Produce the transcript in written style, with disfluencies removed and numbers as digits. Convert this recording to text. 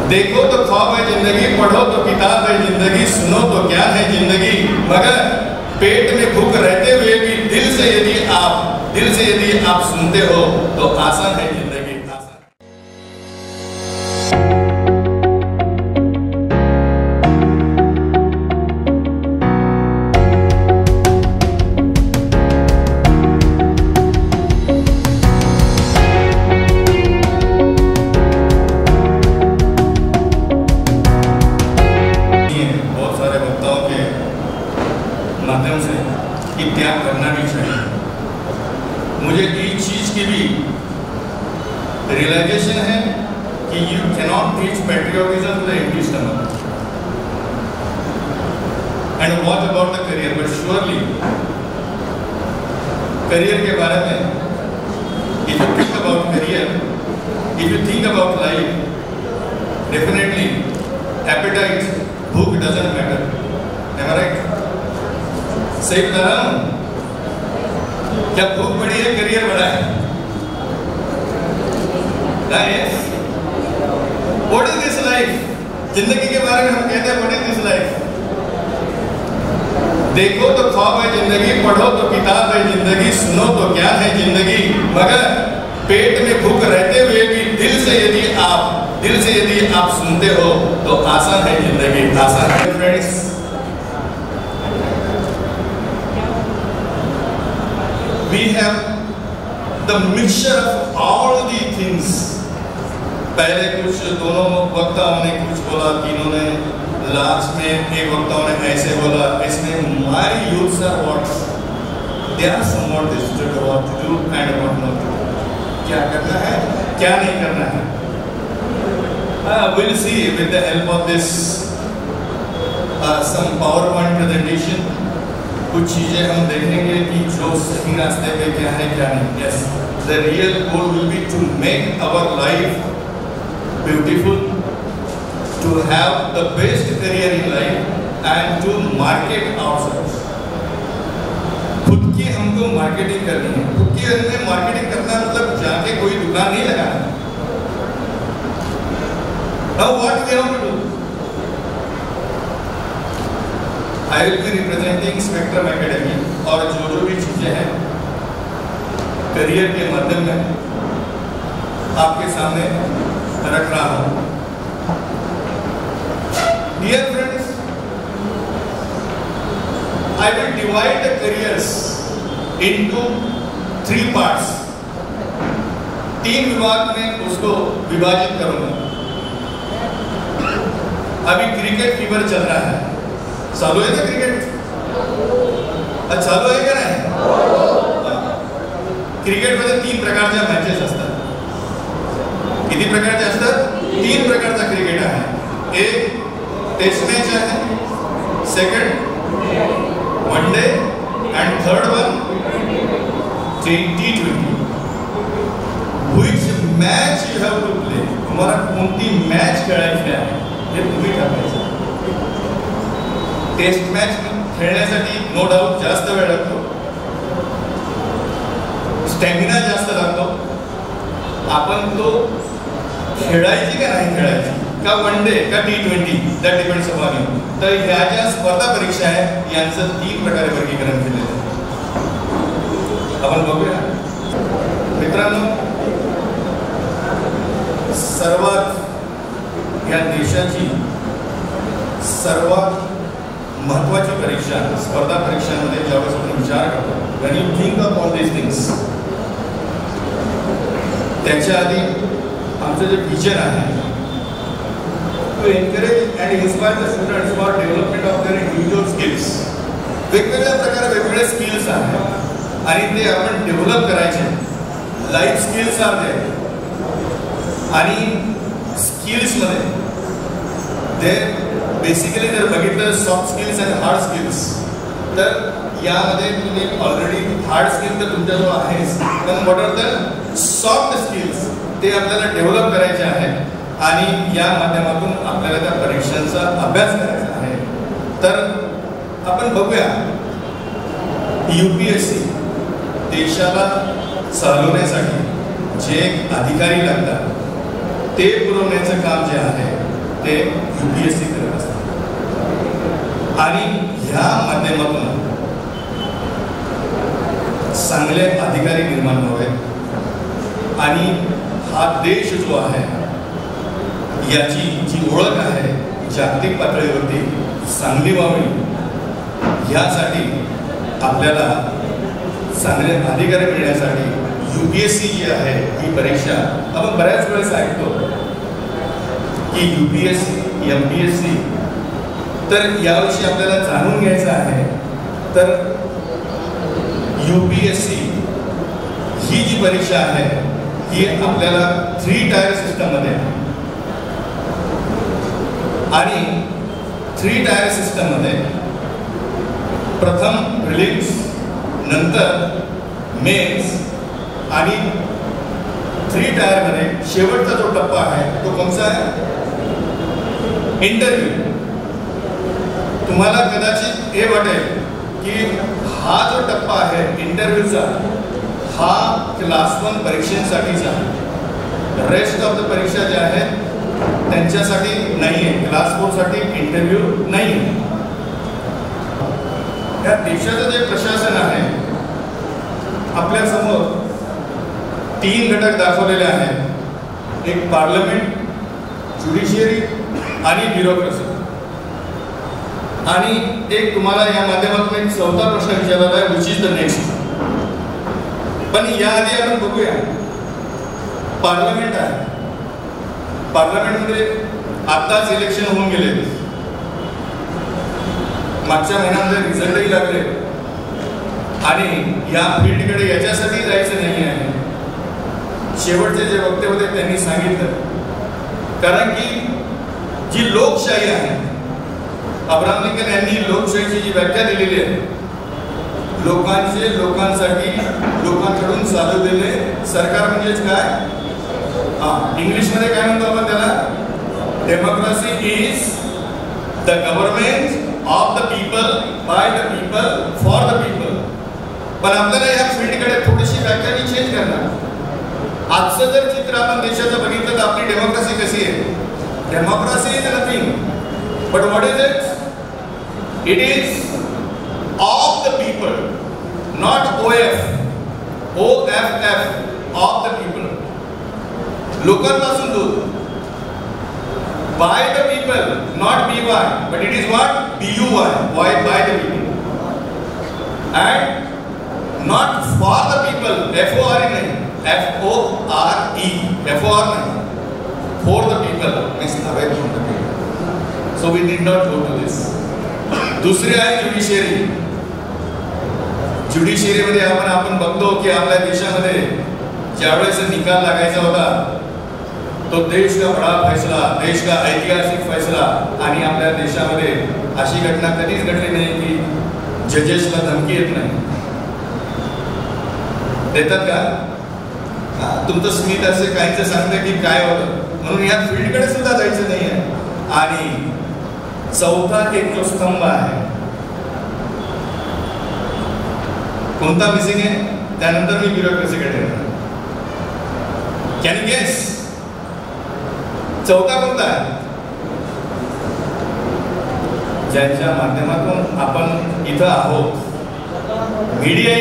देखो तो ख्वाब है जिंदगी, पढ़ो तो किताब है जिंदगी, सुनो तो क्या है जिंदगी। मगर पेट में भूख रहते हुए भी दिल से यदि आप सुनते हो तो आसान है जिंदगी। माध्यम से कि त्याग करना भी चाहिए। मुझे इस चीज की भी रियलाइजेशन है कि you cannot teach patriotism to the empty stomach. And what about the career, but surely career के बारे में if you think about career, if you think about life, definitely appetite, भूख doesn't matter. Am I right? सही बता रहा हूं? क्या भूख बड़ी है, करियर बड़ा है? What is this life? जिंदगी के बारे में हम कहते हैं what is this life? देखो तो ख्वाब है जिंदगी, पढ़ो तो किताब है जिंदगी, सुनो तो क्या है जिंदगी। मगर पेट में भूख रहते हुए भी दिल से यदि आप सुनते हो तो आसान है जिंदगी, आसान है। Friends, we have the mixture of all the things. पहले कुछ दोनों वक्ताओं ने कुछ बोला, तीनों ने, लास्ट में एक वक्ताओं ने ऐसे बोला। इसमें my youths are what? They are somewhat distracted what to do and what not to do. क्या करना है, क्या नहीं करना है। We'll see with the help of this some PowerPoint presentation. कुछ चीजें हम देखेंगे कि जो सही रास्ते पे क्या है क्या नहीं। Yes, the real goal will be to make our life beautiful, to have the best career in life and to market ourselves. खुद की हमको मार्केटिंग करनी है। खुद की में मार्केटिंग करना मतलब जाके कोई दुकान नहीं लगाना। Now what we have to do? I will be representing Spectrum Academy और जो भी चीजें हैं करियर के माध्यम में आपके सामने रख रहा हूं। Dear friends, I will divide the careers into 3 parts. 3 विभाग में उसको विभाजित करूंगा। अभी क्रिकेट फीवर चल रहा है। चालू आहे ना क्रिकेट? चालू आहे का नाही? क्रिकेटमध्ये 3 प्रकारच्या मॅचेस असतात। किती प्रकारचे असतात? 3 प्रकारचा क्रिकेट आहे। एक टेस्ट मॅच आहे, second one day and third one T20. Which match you have to play? तुम्हाला कोणती मॅच खेळायची आहे हे तुम्ही ठरवायचं। टेस्ट मॅच खेळण्यासाठी नो डाऊट जास्त वेळ लागतो, स्टॅमिना जास्त लागतो। आपण तो खेळायची का नाही खेळायची, का वनडे का T20, that depends upon you. तर ह्या ज्या स्पर्धा परीक्षा आहे यांचं 3 प्रकारे वर्गीकरण केलेलं आहे। आपण बघूया मित्रांनो, सर्वात या देशाची सर्वात महत्वाची परीक्षा, स्पर्धा परीक्षांमध्ये ज्यावेळेस आपण विचार करतो, when you think of all these things, त्याच्या आधी आमचं जे विजन आहे to encourage and inspire the students for development of their individual skills. वेगवेगळ्या प्रकारे वेगवेगळे स्किल्स आहेत आणि ते आपण डेव्हलप करायचे। लाईफ स्किल्स आहेत आणि स्किल्समध्ये ते बेसिकली जर बघितलं सॉफ्ट स्किल्स आणि हार्ड स्किल्स, तर यामध्ये तुम्ही ऑलरेडी हार्ड स्किल तर तुमच्याजवळ आहेच, पण what are the soft skills ते आपल्याला डेव्हलप करायचे आहेत आणि या माध्यमातून आपल्याला त्या परीक्षांचा अभ्यास करायचा आहे। तर आपण बघूया UPSC देशाला चालवण्यासाठी जे अधिकारी लागतात ते पुरवण्याचं काम जे आहे ते UPSC करत असतात आणि ह्या माध्यमातून चांगले अधिकारी निर्माण व्हावे आणि हा देश जो आहे याची जी ओळख आहे जागतिक पातळीवरती चांगली व्हावी यासाठी आपल्याला चांगले अधिकारी मिळण्यासाठी UPSC जी आहे ही परीक्षा आपण बऱ्याच वेळेस ऐकतो की UPSC MPSC तर याविषयी आपल्याला जाणून घ्यायचं आहे तर UPSC ही जी परीक्षा आहे ही आपल्याला 3 टायर सिस्टम मध्ये आणि 3 टायर सिस्टम मध्ये प्रथम प्रिलिम्स नंतर मेन्स आणि 3 टायर मध्ये शेवटचा जो टप्पा आहे तो कोणता आहे इंटरव्ह्यू. तुम्हाला कदाचित हे वाटेल की हा जो टप्पा आहे इंटरव्ह्यूचा हा क्लास 1 परीक्षेसाठीचा रेस्ट ऑफ द परीक्षा ज्या आहेत त्यांच्यासाठी नाही आहे. क्लास 4 साठी इंटरव्ह्यू नाही आहे. या देशाचं जे प्रशासन आहे आपल्या समोर 3 घटक दाखवलेले आहेत. एक पार्लमेंट, ज्युडिशियरी आणि ब्युरोक्रेसी आणि एक तुम्हाला या माध्यमातून एक 4था प्रश्न विचारला आहे विच इज द नेक्स्ट. पण याआधी आपण बघूया पार्लमेंट आहे. पार्लमेंटमध्ये आताच इलेक्शन होऊन गेले, मागच्या महिन्यामध्ये रिझल्टही लागले आणि या फील्डकडे याच्यासाठी जायचं नाही आहे. शेवटचे जे वक्ते होते त्यांनी सांगितलं कारण की जी लोकशाही आहे अब्राहम लिंकन यांनी लोकशाहीची जी व्याख्या दिलेली आहे लोकांचे लोकांसाठी लोकांकडून चालवलेले सरकार म्हणजेच काय इंग्लिशमध्ये काय म्हणतो आपण त्याला democracy is the government of the people by the people for the people. पण आपल्याला या फील्डकडे थोडीशी व्याख्या चेंज करणार. आजचं जर चित्र आपण देशाचं बघितलं तर आपली डेमोक्रेसी कशी आहे. Democracy is nothing but what is it. It is of the people not OFF of the people. लोकांपासून दूर. By the people not BY but it is what BUY by the people and not for the people FOR नहीं FORE FOR नहीं for the people means away from the people. So we did not go to this. दुसरे आहे judiciary. Judiciary मध्ये आपण बघतो की आपल्या देशामध्ये ज्यावेळेस निकाल लागायचा होता तो देश का बड़ा फैसला, देश का ऐतिहासिक फैसला आणि आपल्या देशामध्ये अशी घटना कधीच घडली नाही की जजेसला धमकी येत नाही. देतात का तुमचं स्मित असे काहीच सांगते की काय होतं म्हणून या फील्डकडे सुद्धा जायचं नाही आहे. आणि 4था एक जो स्तंभ आहे कोणता मिसिंग आहे त्यानंतर मी ब्युरोक्रेसीकडे येणार. कॅन यू गेस 4था कोणता आहे ज्यांच्या माध्यमातून आपण इथं आहोत. मीडिया